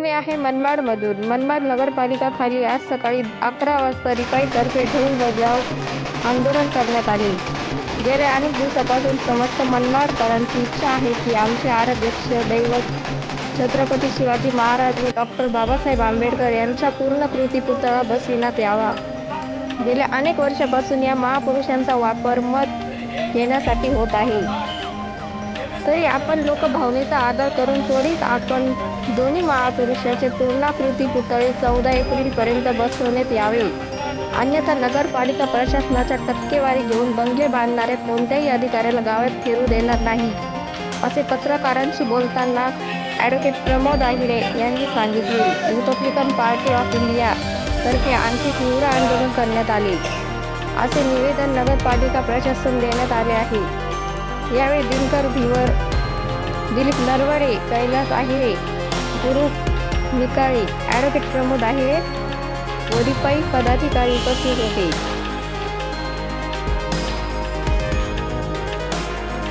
बातमी आहे मनमाडमधून. मनमाड नगरपालिका खाली आज सकाळी 11 वाजता रिपाईतर्फे ढोल बजाव आंदोलन करण्यात आले. गेल्या अनेक दिवसापासून समस्त मनमाडकरांची इच्छा आहे की आमचे आराध्यक्ष दैवत छत्रपती शिवाजी महाराज व डॉक्टर बाबासाहेब आंबेडकर यांचा पूर्णाकृती पुतळा बसविण्यात यावा. गेल्या अनेक वर्षापासून या महापुरुषांचा वापर मत घेण्यासाठी होत आहे. तरी आपण लोक भावनेचा आदर करून त्वरित आपण दोन्ही महापुरुषाचे पूर्णाकृती पुतळे 14 एप्रिलपर्यंत बसवण्यात यावे. अन्यथा नगरपालिका प्रशासनाच्या टक्केवारी घेऊन बंगले बांधणाऱ्या कोणत्याही अधिकाऱ्याला गावात फिरू देणार नाही, असे पत्रकारांशी बोलताना ॲडव्होकेट प्रमोद आहिरे यांनी सांगितले. रिपब्लिकन पार्टी ऑफ इंडिया तर्फे आणखी तीव्र आंदोलन करण्यात आले, असे निवेदन नगरपालिका प्रशासन देण्यात आले आहे. यावेळी दिनकर भिवर, दिलीप नरवडे, कैलास आहिरे, गुरु निकाळे, ॲडव्होकेट प्रमोद आहिरे व रिपाई पदाधिकारी उपस्थित होते.